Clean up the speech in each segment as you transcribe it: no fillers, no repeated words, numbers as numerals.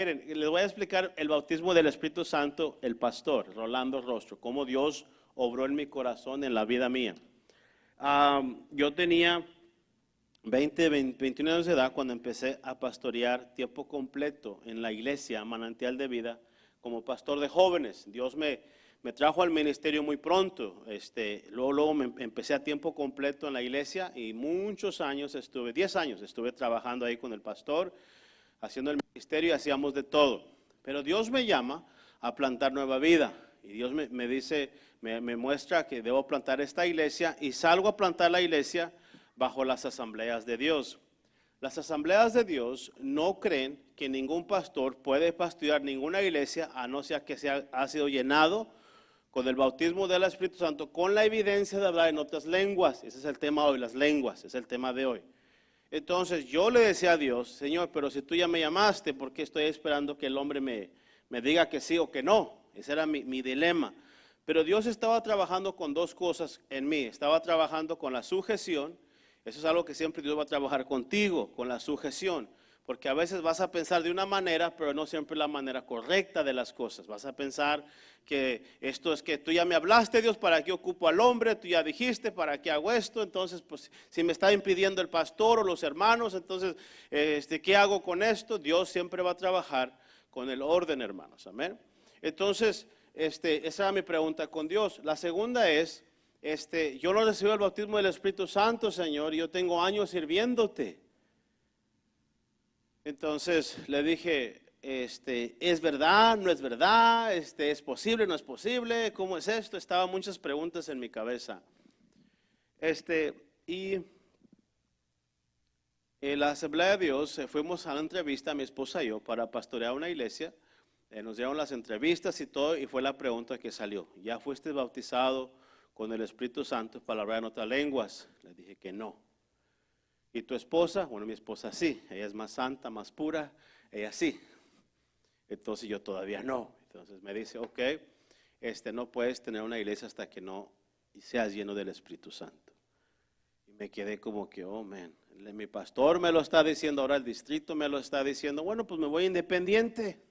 Miren, les voy a explicar el bautismo del Espíritu Santo, el pastor Rolando Rostro, cómo Dios obró en mi corazón, en la vida mía. Yo tenía 21 años de edad cuando empecé a pastorear tiempo completo en la iglesia Manantial de Vida como pastor de jóvenes. Dios me trajo al ministerio muy pronto. Luego empecé a tiempo completo en la iglesia y muchos años 10 años estuve trabajando ahí con el pastor, haciendo el ministerio y hacíamos de todo. Pero Dios me llama a plantar Nueva Vida. Y Dios me dice, me muestra que debo plantar esta iglesia y salgo a plantar la iglesia bajo las asambleas de Dios. Las asambleas de Dios no creen que ningún pastor puede pastorear ninguna iglesia a no ser que ha sido llenado con el bautismo del Espíritu Santo, con la evidencia de hablar en otras lenguas. Ese es el tema de hoy, las lenguas, es el tema de hoy. Entonces yo le decía a Dios, Señor, pero si tú ya me llamaste, ¿por qué estoy esperando que el hombre me diga que sí o que no? Ese era mi dilema. Pero Dios estaba trabajando con dos cosas en mí. Estaba trabajando con la sujeción. Eso es algo que siempre Dios va a trabajar contigo, con la sujeción. Porque a veces vas a pensar de una manera, pero no siempre la manera correcta de las cosas. Vas a pensar que esto es que tú ya me hablaste, Dios, ¿para qué ocupo al hombre? Tú ya dijiste, ¿para qué hago esto? Entonces, pues, si me está impidiendo el pastor o los hermanos, entonces, ¿qué hago con esto? Dios siempre va a trabajar con el orden, hermanos. Amén. Entonces, esa era mi pregunta con Dios. La segunda es, yo no recibí el bautismo del Espíritu Santo, Señor, y yo tengo años sirviéndote. Entonces le dije, ¿es verdad? ¿No es verdad? ¿Es posible? ¿No es posible? ¿Cómo es esto? Estaban muchas preguntas en mi cabeza. Y en la Asamblea de Dios fuimos a la entrevista, mi esposa y yo, para pastorear una iglesia. Nos dieron las entrevistas y todo, y fue la pregunta que salió. ¿Ya fuiste bautizado con el Espíritu Santo para hablar en otras lenguas? Le dije que no. ¿Y tu esposa? Bueno, mi esposa sí, ella es más santa, más pura, ella sí. Entonces yo todavía no. Entonces me dice, ok, no puedes tener una iglesia hasta que no seas lleno del Espíritu Santo. Y me quedé como que, oh man, mi pastor me lo está diciendo, ahora el distrito me lo está diciendo, bueno, pues me voy independiente.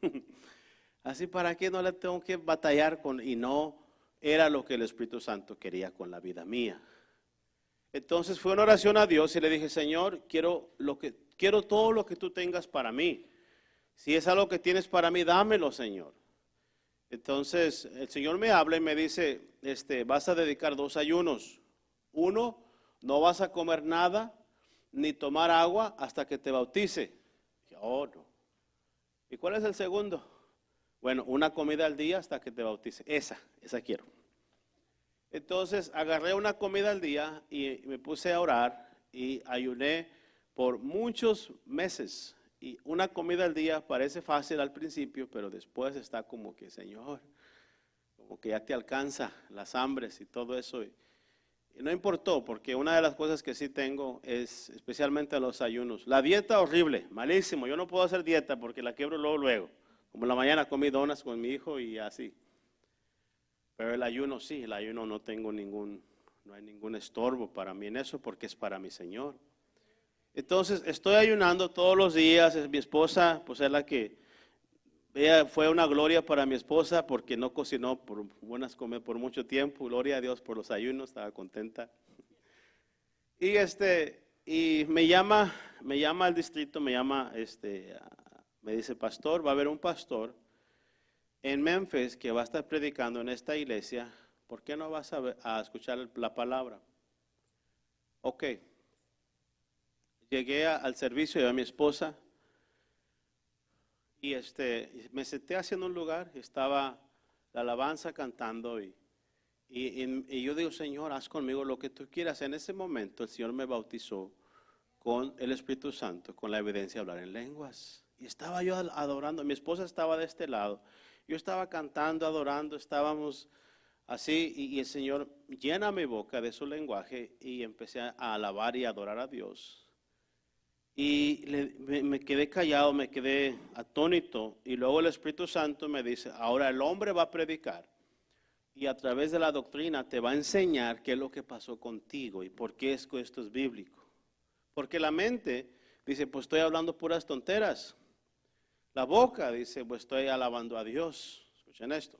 Así para qué no le tengo que batallar con, y no era lo que el Espíritu Santo quería con la vida mía. Entonces fue una oración a Dios y le dije, Señor, quiero todo lo que tú tengas para mí. Si es algo que tienes para mí, dámelo, Señor. Entonces el Señor me habla y me dice, vas a dedicar 2 ayunos. Uno, no vas a comer nada ni tomar agua hasta que te bautice. Dije, oh, no. ¿Y cuál es el segundo? Bueno, una comida al día hasta que te bautice. Esa quiero. Entonces agarré una comida al día y me puse a orar y ayuné por muchos meses. Y una comida al día parece fácil al principio, pero después está como que, Señor, como que ya te alcanza las hambres y todo eso. Y no importó, porque una de las cosas que sí tengo es especialmente los ayunos. La dieta horrible, malísimo. Yo no puedo hacer dieta porque la quiebro luego. Como en la mañana comí donas con mi hijo y así. Pero el ayuno sí, el ayuno no hay ningún estorbo para mí en eso porque es para mi Señor. Entonces estoy ayunando todos los días, mi esposa, pues es la que, ella fue una gloria para mi esposa porque no cocinó por mucho tiempo, gloria a Dios por los ayunos, estaba contenta. Y me llama al distrito, me dice, pastor, va a haber un pastor en Memphis que va a estar predicando en esta iglesia, ¿por qué no vas a escuchar la palabra? Ok. Llegué al servicio de mi esposa y me senté haciendo un lugar, estaba la alabanza cantando y yo digo, Señor, haz conmigo lo que tú quieras. En ese momento el Señor me bautizó con el Espíritu Santo, con la evidencia de hablar en lenguas. Y estaba yo adorando, mi esposa estaba de este lado. Yo estaba cantando, adorando, estábamos así y el Señor llena mi boca de su lenguaje y empecé a alabar y adorar a Dios. Y me quedé callado, me quedé atónito y luego el Espíritu Santo me dice, ahora el hombre va a predicar y a través de la doctrina te va a enseñar qué es lo que pasó contigo y por qué esto es bíblico. Porque la mente dice, pues estoy hablando puras tonteras. la boca, dice, pues estoy alabando a Dios. Escuchen esto.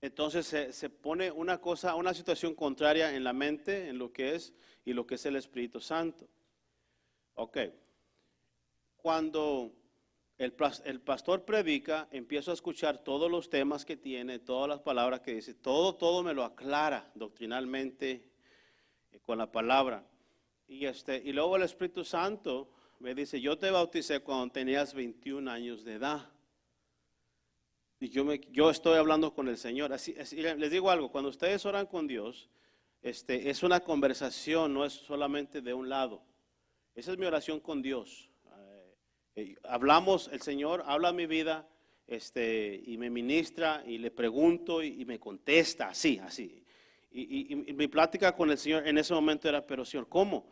Entonces se pone una situación contraria en la mente, en lo que es y lo que es el Espíritu Santo. Ok. Cuando el pastor predica, empiezo a escuchar todos los temas que tiene, todas las palabras que dice, todo me lo aclara doctrinalmente con la palabra. Y luego el Espíritu Santo me dice, yo te bauticé cuando tenías 21 años de edad. Y yo estoy hablando con el Señor. Así, les digo algo, cuando ustedes oran con Dios, es una conversación, no es solamente de un lado. Esa es mi oración con Dios. Hablamos, el Señor habla a mi vida, y me ministra y le pregunto y me contesta, así. Y mi plática con el Señor en ese momento era, pero Señor, ¿cómo?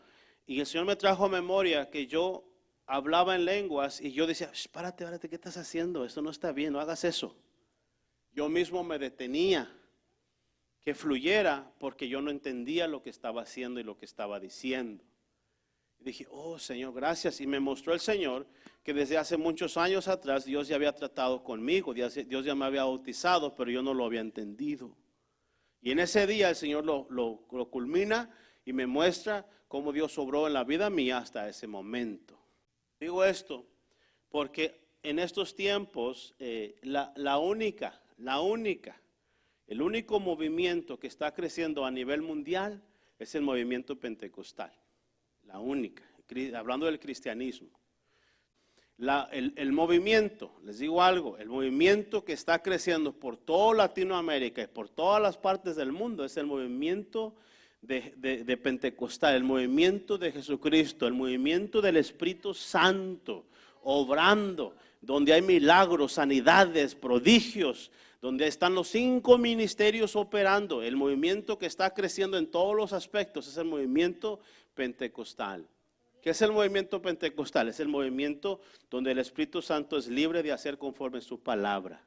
Y el Señor me trajo a memoria que yo hablaba en lenguas y yo decía, párate, ¿qué estás haciendo? Eso no está bien, no hagas eso. Yo mismo me detenía, que fluyera, porque yo no entendía lo que estaba haciendo y lo que estaba diciendo. Y dije, oh Señor, gracias. Y me mostró el Señor que desde hace muchos años atrás Dios ya había tratado conmigo, Dios ya me había bautizado, pero yo no lo había entendido. Y en ese día el Señor lo culmina y me muestra cómo Dios obró en la vida mía hasta ese momento. Digo esto porque en estos tiempos el único movimiento que está creciendo a nivel mundial es el movimiento pentecostal. La única, hablando del cristianismo. El movimiento, les digo algo, el movimiento que está creciendo por toda Latinoamérica y por todas las partes del mundo es el movimiento de Pentecostal, el movimiento de Jesucristo, el movimiento del Espíritu Santo, obrando, donde hay milagros, sanidades, prodigios, donde están los 5 ministerios operando. El movimiento que está creciendo en todos los aspectos es el movimiento pentecostal. ¿Qué es el movimiento pentecostal? Es el movimiento donde el Espíritu Santo es libre de hacer conforme su palabra.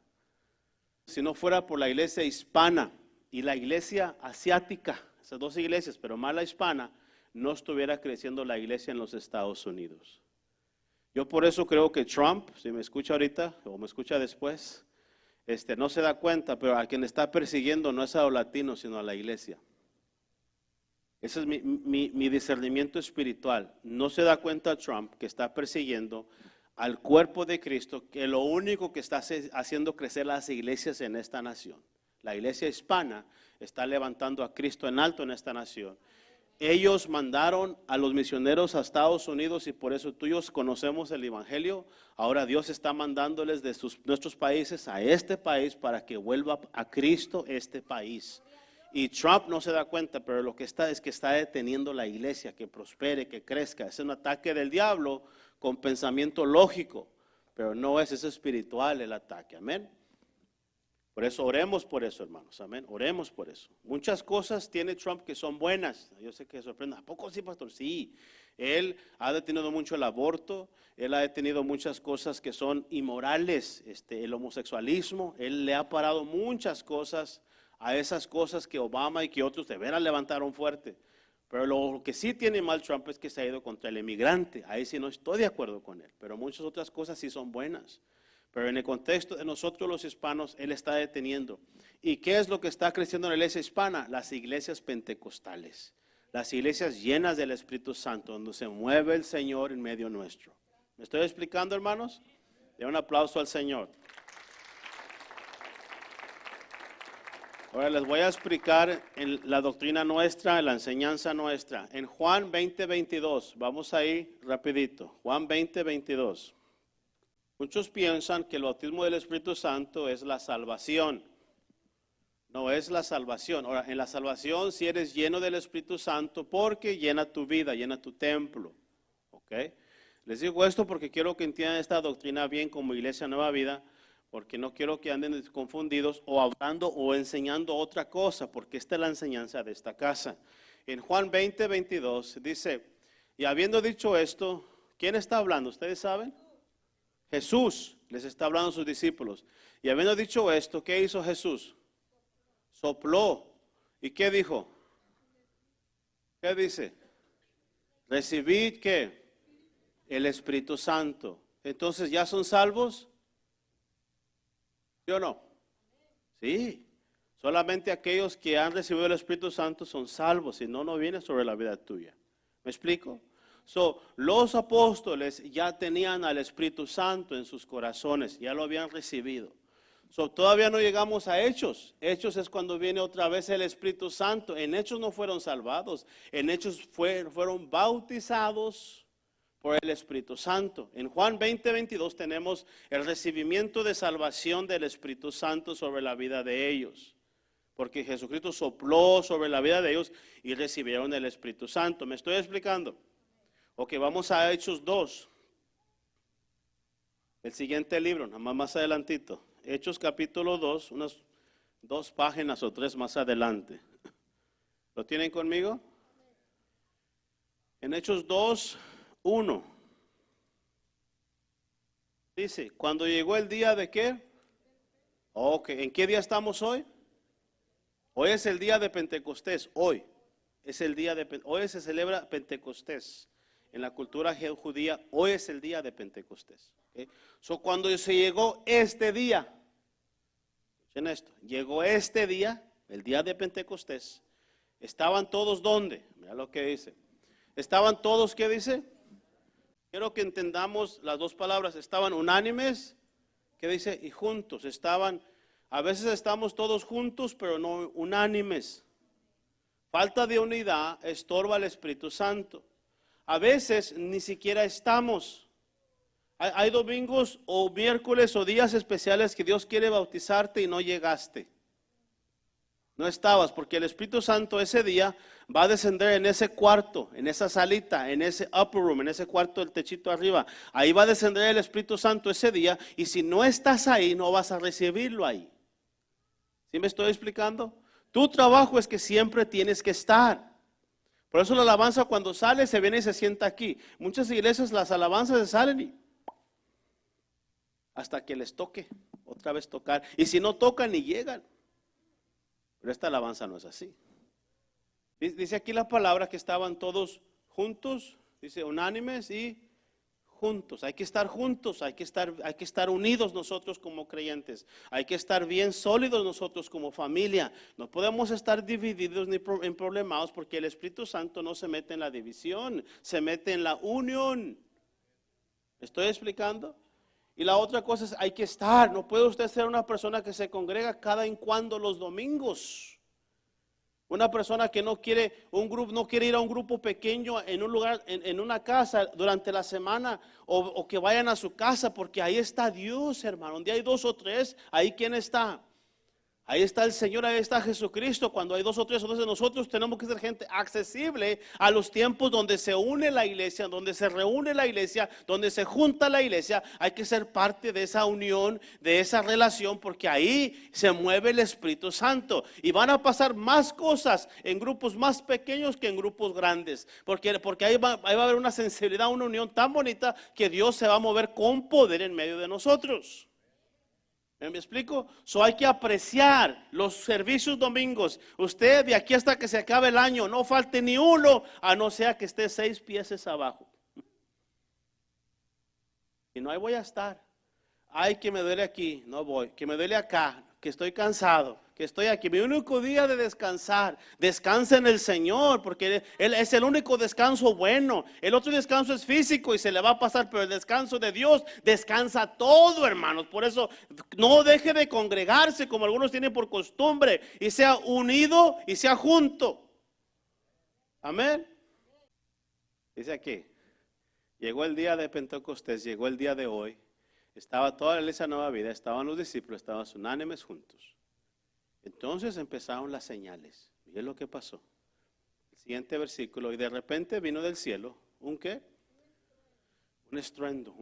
Si no fuera por la iglesia hispana y la iglesia asiática, esas 2 iglesias, pero más la hispana, no estuviera creciendo la iglesia en los Estados Unidos. Yo por eso creo que Trump, si me escucha ahorita o me escucha después, no se da cuenta, pero a quien está persiguiendo no es a los latinos, sino a la iglesia. Ese es mi discernimiento espiritual. No se da cuenta Trump que está persiguiendo al cuerpo de Cristo, que lo único que está haciendo crecer las iglesias en esta nación. La iglesia hispana está levantando a Cristo en alto en esta nación. Ellos mandaron a los misioneros a Estados Unidos y por eso tú y yo conocemos el evangelio. Ahora Dios está mandándoles de nuestros países a este país para que vuelva a Cristo este país. Y Trump no se da cuenta, pero lo que está es que está deteniendo la iglesia, que prospere, que crezca. Es un ataque del diablo con pensamiento lógico, pero no es espiritual el ataque, amén. Por eso oremos por eso, hermanos, amén, oremos por eso. Muchas cosas tiene Trump que son buenas, yo sé que sorprende. ¿A poco sí, pastor? Sí, él ha detenido mucho el aborto, él ha detenido muchas cosas que son inmorales, el homosexualismo, él le ha parado muchas cosas a esas cosas que Obama y que otros de veras levantaron fuerte. Pero lo que sí tiene mal Trump es que se ha ido contra el emigrante. Ahí sí no estoy de acuerdo con él. Pero muchas otras cosas sí son buenas. Pero en el contexto de nosotros los hispanos, él está deteniendo. ¿Y qué es lo que está creciendo en la iglesia hispana? Las iglesias pentecostales. Las iglesias llenas del Espíritu Santo, donde se mueve el Señor en medio nuestro. ¿Me estoy explicando, hermanos? De un aplauso al Señor. Ahora les voy a explicar en la doctrina nuestra, en la enseñanza nuestra. En Juan 20:22, vamos ahí rapidito. Juan 20:22. Muchos piensan que el bautismo del Espíritu Santo es la salvación. No es la salvación. Ahora, en la salvación si eres lleno del Espíritu Santo porque llena tu vida, llena tu templo. ¿Ok? Les digo esto porque quiero que entiendan esta doctrina bien como Iglesia Nueva Vida. Porque no quiero que anden confundidos o hablando o enseñando otra cosa, porque esta es la enseñanza de esta casa. En Juan 20:22 dice, y habiendo dicho esto, ¿quién está hablando? ¿Ustedes saben? Jesús les está hablando a sus discípulos. Y habiendo dicho esto, ¿qué hizo Jesús? Sopló. ¿Y qué dijo? ¿Qué dice? Recibid, ¿qué? El Espíritu Santo. Entonces, ¿ya son salvos? ¿Sí o no? Sí. Solamente aquellos que han recibido el Espíritu Santo son salvos, si no, no viene sobre la vida tuya. ¿Me explico? Los apóstoles ya tenían al Espíritu Santo en sus corazones, ya lo habían recibido. Todavía no llegamos a Hechos. Hechos es cuando viene otra vez el Espíritu Santo. En Hechos no fueron salvados, en Hechos fueron bautizados por el Espíritu Santo. En Juan 20:22 tenemos el recibimiento de salvación del Espíritu Santo sobre la vida de ellos. Porque Jesucristo sopló sobre la vida de ellos y recibieron el Espíritu Santo. ¿Me estoy explicando? Ok, vamos a Hechos 2. El siguiente libro, nada más adelantito. Hechos capítulo 2, unas 2 páginas o 3 más adelante. ¿Lo tienen conmigo? En Hechos 2, 1. Dice, cuando llegó el día de ¿qué? Ok, ¿en qué día estamos hoy? Hoy es el día de Pentecostés, hoy. Es el día de hoy se celebra Pentecostés. En la cultura judía, hoy es el día de Pentecostés. ¿Okay? Cuando se llegó este día, escuchen esto, llegó este día, el día de Pentecostés, ¿estaban todos dónde? Mira lo que dice. ¿Estaban todos qué dice? Quiero que entendamos las dos palabras. Estaban unánimes, ¿qué dice? Y juntos. A veces estamos todos juntos, pero no unánimes. Falta de unidad estorba al Espíritu Santo. A veces ni siquiera estamos. Hay domingos o miércoles o días especiales que Dios quiere bautizarte y no llegaste. No estabas, porque el Espíritu Santo ese día va a descender en ese cuarto, en esa salita, en ese upper room, en ese cuarto del techito arriba. Ahí va a descender el Espíritu Santo ese día y si no estás ahí, no vas a recibirlo ahí. ¿Sí me estoy explicando? Tu trabajo es que siempre tienes que estar. Por eso la alabanza cuando sale se viene y se sienta aquí. Muchas iglesias las alabanzas se salen y hasta que les toque otra vez tocar. Y si no tocan ni llegan. Pero esta alabanza no es así. Dice aquí la palabra que estaban todos juntos, dice unánimes y juntos. Hay que estar juntos, hay que estar unidos nosotros como creyentes. Hay que estar bien sólidos nosotros como familia. No podemos estar divididos ni en problemados porque el Espíritu Santo no se mete en la división, se mete en la unión. ¿Me estoy explicando? Y la otra cosa es, hay que estar. No puede usted ser una persona que se congrega cada en cuando los domingos. Una persona que no quiere ir a un grupo pequeño en un lugar, en una casa durante la semana o que vayan a su casa porque ahí está Dios, hermano. Donde hay 2 o 3, ahí ¿quién está? Ahí está el Señor, ahí está Jesucristo. Cuando hay 2 o 3, entonces nosotros tenemos que ser gente accesible a los tiempos donde se une la iglesia, donde se reúne la iglesia, donde se junta la iglesia. Hay que ser parte de esa unión, de esa relación, porque ahí se mueve el Espíritu Santo. Y van a pasar más cosas en grupos más pequeños que en grupos grandes. Porque ahí va a haber una sensibilidad, una unión tan bonita que Dios se va a mover con poder en medio de nosotros. ¿Me explico? Hay que apreciar los servicios domingos. Usted de aquí hasta que se acabe el año, no falte ni uno, a no ser que esté 6 pies abajo. Y no, ahí voy a estar. Ay, que me duele aquí, no voy. Que me duele acá, que estoy cansado, que estoy aquí. Mi único día de descansar, descansa en el Señor, porque Él es el único descanso bueno. El otro descanso es físico y se le va a pasar, pero el descanso de Dios descansa todo, hermanos. Por eso no deje de congregarse como algunos tienen por costumbre y sea unido y sea junto. Amén. Dice aquí, llegó el día de Pentecostés, llegó el día de hoy. Estaba toda la iglesia Nueva Vida, estaban los discípulos, estaban unánimes juntos. Entonces empezaron las señales. Miren lo que pasó. El siguiente versículo, y de repente vino del cielo, ¿un qué? Un estruendo,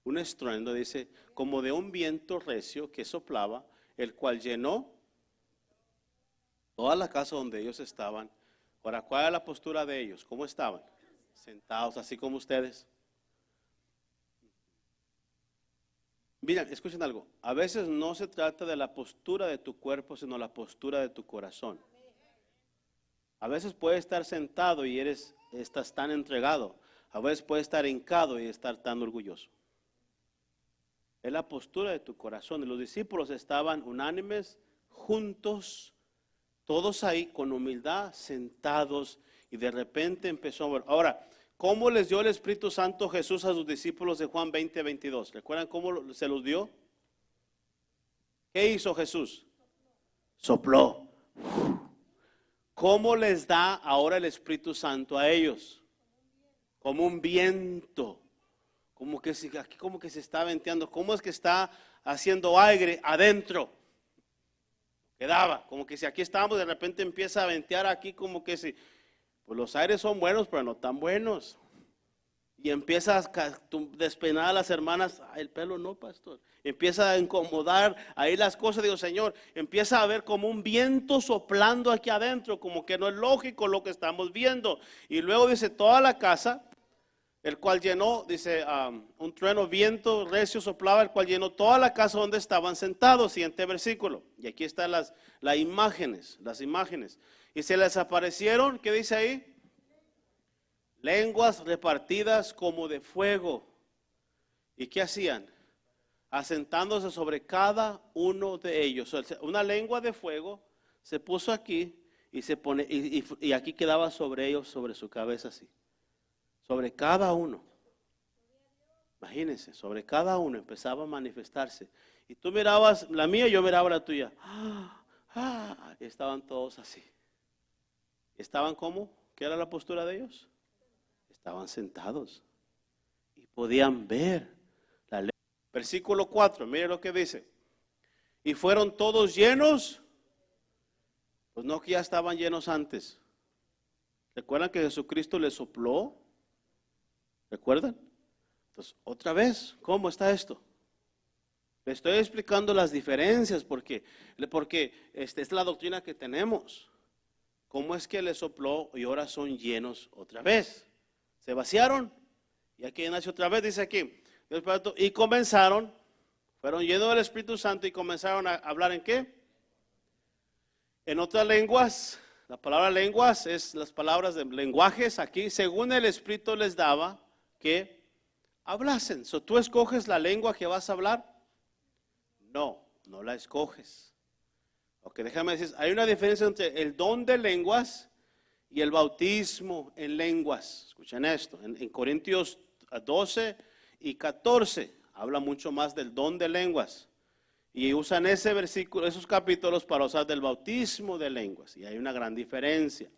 un estruendo, dice, como de un viento recio que soplaba, el cual llenó toda la casa donde ellos estaban. Ahora, ¿cuál era la postura de ellos? ¿Cómo estaban? Sentados, así como ustedes. Miren, escuchen algo. A veces no se trata de la postura de tu cuerpo, sino la postura de tu corazón. A veces puedes estar sentado y estás tan entregado. A veces puede estar hincado y estar tan orgulloso. Es la postura de tu corazón. Y los discípulos estaban unánimes, juntos, todos ahí con humildad, sentados, y de repente empezó a ver. Ahora, ¿cómo les dio el Espíritu Santo Jesús a sus discípulos de Juan 20:22? ¿Recuerdan cómo se los dio? ¿Qué hizo Jesús? Sopló. ¿Cómo les da ahora el Espíritu Santo a ellos? Como un viento. Aquí como que se está venteando. ¿Cómo es que está haciendo aire adentro? Quedaba, como que si aquí estamos, de repente empieza a ventear aquí, como que si, pues los aires son buenos, pero no tan buenos. Y empieza a despeinar a las hermanas. El pelo no, pastor. Empieza a incomodar ahí las cosas. Digo, Señor, empieza a ver como un viento soplando aquí adentro, como que no es lógico lo que estamos viendo. Y luego dice, toda la casa, el cual llenó, dice, un trueno, viento recio soplaba, el cual llenó toda la casa donde estaban sentados. Siguiente versículo. Y aquí están las imágenes. Y se les aparecieron, ¿qué dice ahí? Lenguas repartidas como de fuego. ¿Y qué hacían? Asentándose sobre cada uno de ellos. Una lengua de fuego se puso aquí y se pone, y aquí quedaba sobre ellos, sobre su cabeza así. Sobre cada uno. Imagínense, sobre cada uno empezaba a manifestarse. Y tú mirabas la mía, yo miraba la tuya. Y estaban todos así. ¿Estaban cómo? ¿Qué era la postura de ellos? Estaban sentados y podían ver la ley. Versículo 4, mire lo que dice. Y fueron todos llenos, pues no que ya estaban llenos antes. ¿Recuerdan que Jesucristo les sopló? ¿Recuerdan? Entonces, otra vez, ¿cómo está esto? Le estoy explicando las diferencias porque esta es la doctrina que tenemos. ¿Cómo es que les sopló y ahora son llenos otra vez? Se vaciaron y aquí nace otra vez, dice aquí. Y comenzaron, fueron llenos del Espíritu Santo y comenzaron a hablar ¿en qué? En otras lenguas. La palabra lenguas es las palabras de lenguajes aquí, según el Espíritu les daba que hablasen. ¿Tú escoges la lengua que vas a hablar? No, no la escoges. Ok, déjame decir, hay una diferencia entre el don de lenguas y el bautismo en lenguas. Escuchen esto, en Corintios 12 y 14 habla mucho más del don de lenguas. Y usan ese versículo, esos capítulos para usar del bautismo de lenguas. Y hay una gran diferencia.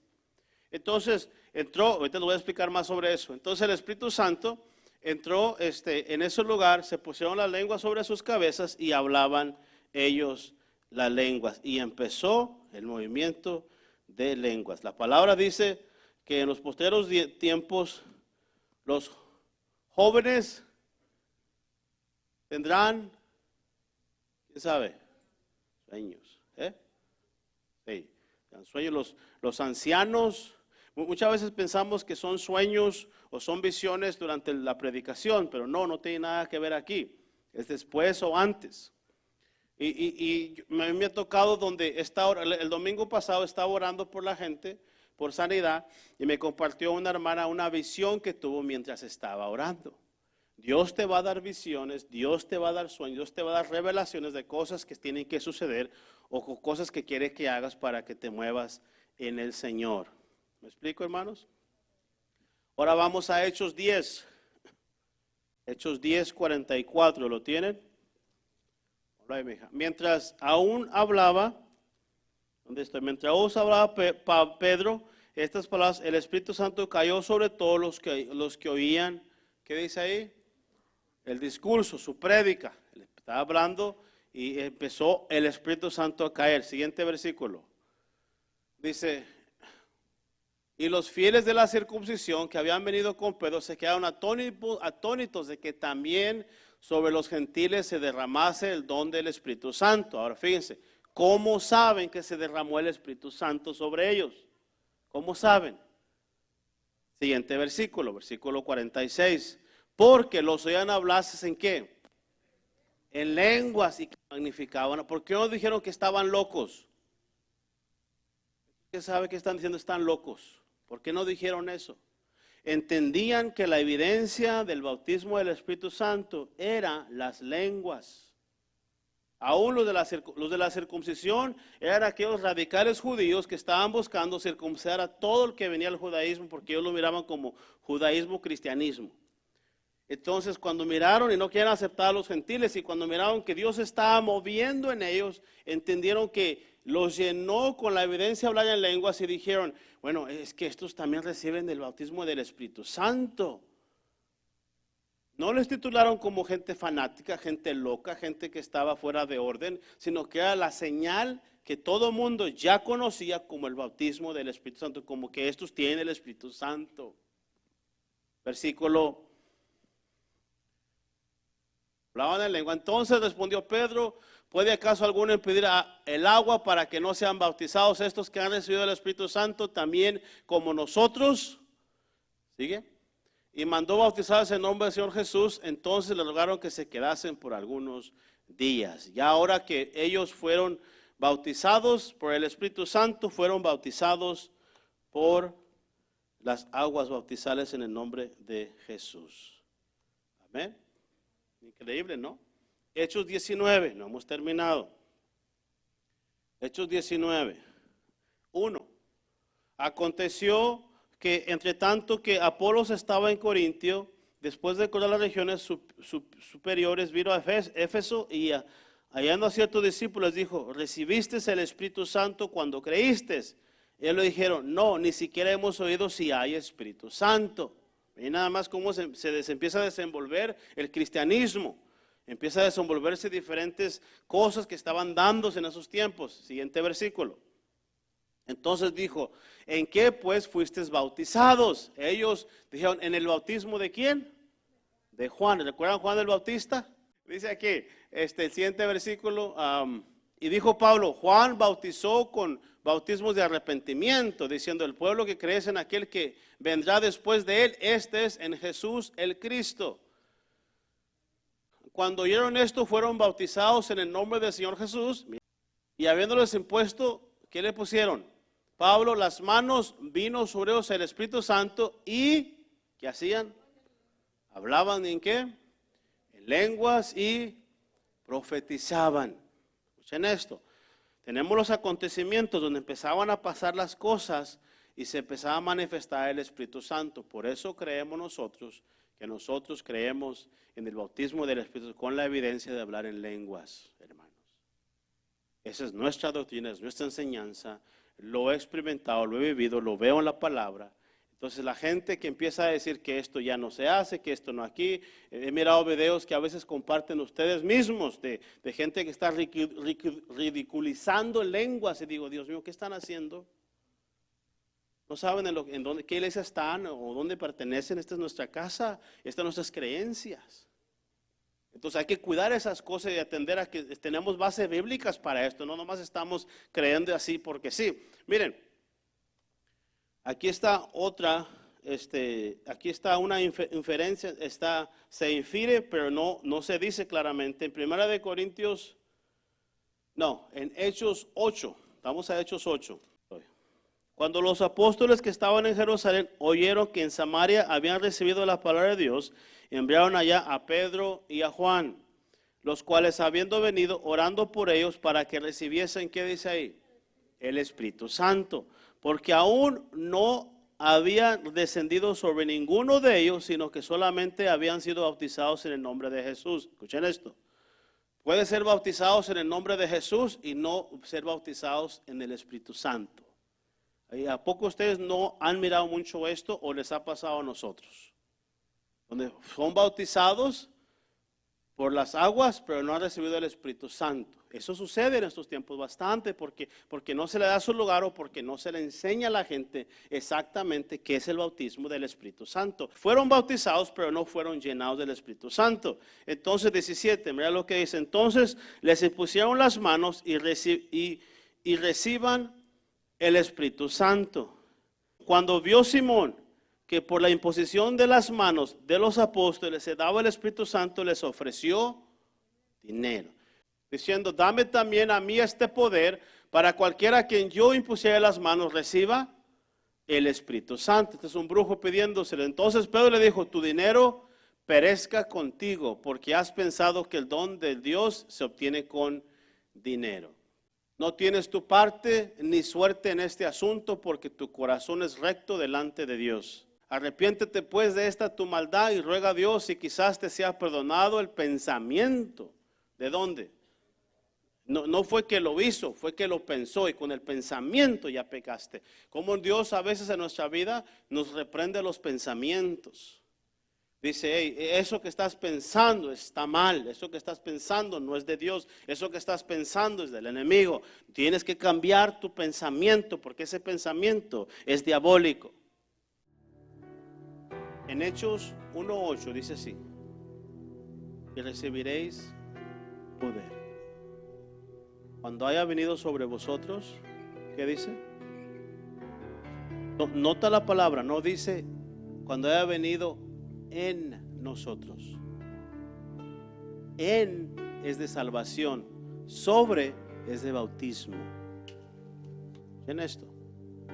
Entonces, ahorita les voy a explicar más sobre eso. Entonces el Espíritu Santo entró en ese lugar, se pusieron las lenguas sobre sus cabezas y hablaban ellos las lenguas. Y empezó el movimiento de lenguas. La palabra dice que en los posteriores tiempos los jóvenes tendrán, ¿quién sabe? Sueños. Sí, sueños. Los ancianos, muchas veces pensamos que son sueños o son visiones durante la predicación, pero no tiene nada que ver aquí. Es después o antes. Y me ha tocado donde el domingo pasado estaba orando por la gente, por sanidad, y me compartió una hermana una visión que tuvo mientras estaba orando. Dios te va a dar visiones, Dios te va a dar sueños, Dios te va a dar revelaciones de cosas que tienen que suceder o cosas que quiere que hagas para que te muevas en el Señor. ¿Me explico, hermanos? Ahora vamos a Hechos 10. Hechos 10, 44, ¿lo tienen? Mientras aún hablaba, ¿dónde estoy? Mientras aún hablaba Pedro, estas palabras, el Espíritu Santo cayó sobre todos los que oían, ¿qué dice ahí? El discurso, su prédica. Estaba hablando y empezó el Espíritu Santo a caer. Siguiente versículo. Dice, y los fieles de la circuncisión que habían venido con Pedro se quedaron atónitos de que también sobre los gentiles se derramase el don del Espíritu Santo. Ahora fíjense, ¿cómo saben que se derramó el Espíritu Santo sobre ellos? ¿Cómo saben? Siguiente versículo, versículo 46. Porque los oían hablar, ¿en qué? En lenguas y que magnificaban. ¿Por qué no dijeron que estaban locos? ¿Qué sabe que están diciendo? Están locos. ¿Por qué no dijeron eso? entendían que la evidencia del bautismo del Espíritu Santo era las lenguas. Aún los de la circuncisión eran aquellos radicales judíos que estaban buscando circuncidar a todo el que venía al judaísmo, porque ellos lo miraban como judaísmo cristianismo. Entonces, cuando miraron y no quieren aceptar a los gentiles, y cuando miraron que Dios estaba moviendo en ellos, entendieron que los llenó con la evidencia de hablar en lenguas y dijeron, bueno, es que estos también reciben el bautismo del Espíritu Santo. No les titularon como gente fanática, gente loca, gente que estaba fuera de orden, sino que era la señal que todo mundo ya conocía como el bautismo del Espíritu Santo, como que estos tienen el Espíritu Santo. Versículo. Hablaban en lengua. Entonces respondió Pedro, ¿puede acaso alguno impedir el agua para que no sean bautizados estos que han recibido el Espíritu Santo también como nosotros? ¿Sigue? Y mandó bautizarse en nombre del Señor Jesús. Entonces le rogaron que se quedasen por algunos días. Ya ahora que ellos fueron bautizados por el Espíritu Santo, fueron bautizados por las aguas bautizales en el nombre de Jesús. Amén. Increíble, ¿no? Hechos 19, no hemos terminado. Hechos 19, 1. Aconteció que entre tanto que Apolos estaba en Corintio, después de correr las regiones superiores, vino a Éfeso y hallando a ciertos discípulos dijo, ¿recibiste el Espíritu Santo cuando creíste? Ellos le dijeron, no, ni siquiera hemos oído si hay Espíritu Santo. Y nada más cómo se empieza a desenvolver el cristianismo. Empieza a desenvolverse diferentes cosas que estaban dándose en esos tiempos. Siguiente versículo. Entonces dijo, ¿en qué pues fuisteis bautizados? Ellos dijeron, ¿en el bautismo de quién? De Juan. ¿Recuerdan Juan el Bautista? Dice aquí, el siguiente versículo, y dijo Pablo, Juan bautizó con bautismos de arrepentimiento, diciendo, el pueblo que cree en aquel que vendrá después de él, este es en Jesús el Cristo. Cuando oyeron esto, fueron bautizados en el nombre del Señor Jesús, y habiéndoles impuesto, ¿qué le pusieron? Pablo, las manos, vino sobre ellos el Espíritu Santo, y, ¿qué hacían? Hablaban en qué? En lenguas y profetizaban. Escuchen esto. Tenemos los acontecimientos donde empezaban a pasar las cosas y se empezaba a manifestar el Espíritu Santo. Por eso creemos nosotros que nosotros creemos en el bautismo del Espíritu con la evidencia de hablar en lenguas, hermanos. Esa es nuestra doctrina, es nuestra enseñanza. Lo he experimentado, lo he vivido, lo veo en la palabra. Entonces la gente que empieza a decir que esto ya no se hace, que esto no aquí, he mirado videos que a veces comparten ustedes mismos de gente que está ridiculizando lenguas y digo, Dios mío, ¿qué están haciendo? No saben en dónde, qué iglesia están o dónde pertenecen. Esta es nuestra casa, estas son nuestras creencias. Entonces hay que cuidar esas cosas y atender a que tenemos bases bíblicas para esto, no nomás estamos creyendo así porque sí. Miren, aquí está otra, aquí está una inferencia, se infiere, pero no se dice claramente. En Primera de Corintios, no, en Hechos 8, vamos a Hechos 8. Cuando los apóstoles que estaban en Jerusalén oyeron que en Samaria habían recibido la palabra de Dios, enviaron allá a Pedro y a Juan, los cuales habiendo venido orando por ellos para que recibiesen, ¿qué dice ahí? El Espíritu Santo, porque aún no había descendido sobre ninguno de ellos, sino que solamente habían sido bautizados en el nombre de Jesús. Escuchen esto. Puede ser bautizados en el nombre de Jesús y no ser bautizados en el Espíritu Santo. ¿A poco ustedes no han mirado mucho esto o les ha pasado a nosotros? Donde son bautizados por las aguas, pero no han recibido el Espíritu Santo. Eso sucede en estos tiempos bastante porque no se le da su lugar o porque no se le enseña a la gente exactamente qué es el bautismo del Espíritu Santo. Fueron bautizados, pero no fueron llenados del Espíritu Santo. Entonces, 17, mira lo que dice. Entonces les impusieron las manos y reciban el Espíritu Santo. Cuando vio Simón que por la imposición de las manos de los apóstoles se daba el Espíritu Santo, les ofreció dinero, diciendo, dame también a mí este poder para cualquiera a quien yo impusiera las manos reciba el Espíritu Santo. Este es un brujo pidiéndoselo. Entonces Pedro le dijo, tu dinero perezca contigo, porque has pensado que el don de Dios se obtiene con dinero. No tienes tu parte ni suerte en este asunto, porque tu corazón es recto delante de Dios. Arrepiéntete pues de esta tu maldad y ruega a Dios y quizás te sea perdonado el pensamiento. ¿De dónde? No fue que lo hizo, fue que lo pensó, y con el pensamiento ya pecaste. Como Dios a veces en nuestra vida nos reprende los pensamientos. Dice, hey, eso que estás pensando está mal, eso que estás pensando no es de Dios, eso que estás pensando es del enemigo. Tienes que cambiar tu pensamiento, porque ese pensamiento es diabólico. En Hechos 1:8 dice así, y recibiréis poder cuando haya venido sobre vosotros. ¿Qué dice? Nota la palabra, no dice cuando haya venido en nosotros. En es de salvación, sobre es de bautismo. ¿En esto?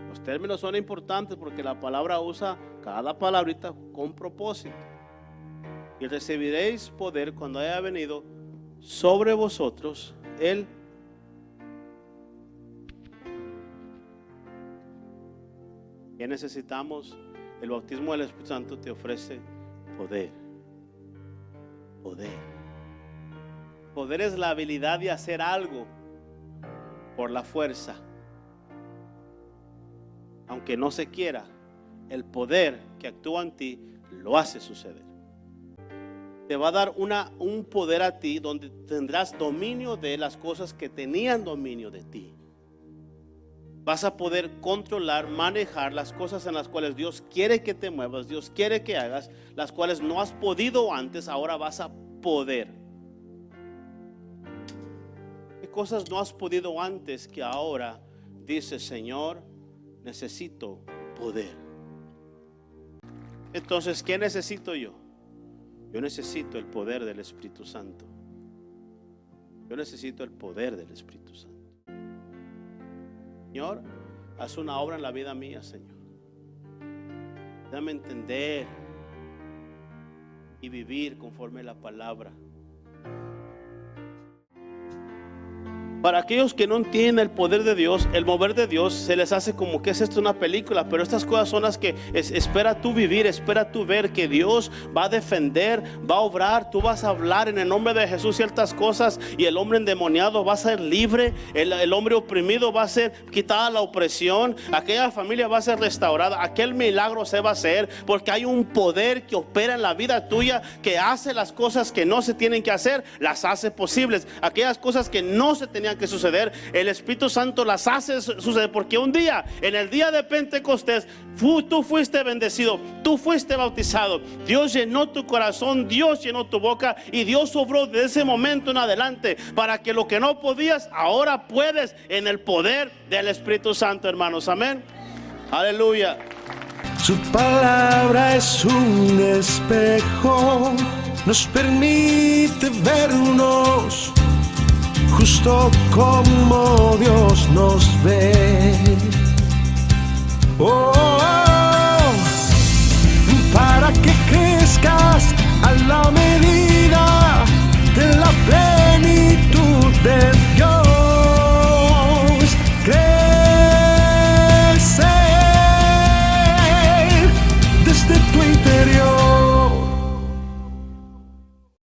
Los términos son importantes porque la palabra usa cada palabrita con propósito. Y recibiréis poder cuando haya venido sobre vosotros el que necesitamos. El bautismo del Espíritu Santo te ofrece poder. Poder. Poder es la habilidad de hacer algo por la fuerza. Aunque no se quiera, el poder que actúa en ti lo hace suceder. Te va a dar un poder a ti donde tendrás dominio de las cosas que tenían dominio de ti. Vas a poder controlar, manejar las cosas en las cuales Dios quiere que te muevas, Dios quiere que hagas, las cuales no has podido antes, ahora vas a poder. ¿Qué cosas no has podido antes que ahora dices, Señor, necesito poder? Entonces, ¿qué necesito yo? Yo necesito el poder del Espíritu Santo. Yo necesito el poder del Espíritu Santo. Señor, haz una obra en la vida mía, Señor. Dame entender y vivir conforme a la palabra. Para aquellos que no entienden el poder de Dios, el mover de Dios, se les hace como que es esto una película, pero estas cosas son las que espera tú vivir, espera tú ver que Dios va a defender, va a obrar. Tú vas a hablar en el nombre de Jesús ciertas cosas y el hombre endemoniado va a ser libre, el hombre oprimido va a ser quitada la opresión, aquella familia va a ser restaurada, aquel milagro se va a hacer, porque hay un poder que opera en la vida tuya, que hace las cosas que no se tienen que hacer, las hace posibles. Aquellas cosas que no se tenían que suceder, el Espíritu Santo las hace suceder, porque un día, en el día de Pentecostés, tú fuiste bendecido, tú fuiste bautizado, Dios llenó tu corazón, Dios llenó tu boca y Dios obró desde ese momento en adelante para que lo que no podías, ahora puedes en el poder del Espíritu Santo, hermanos. Amén. Aleluya. Su palabra es un espejo, nos permite vernos justo como Dios nos ve. Oh, para que crezcas a la medida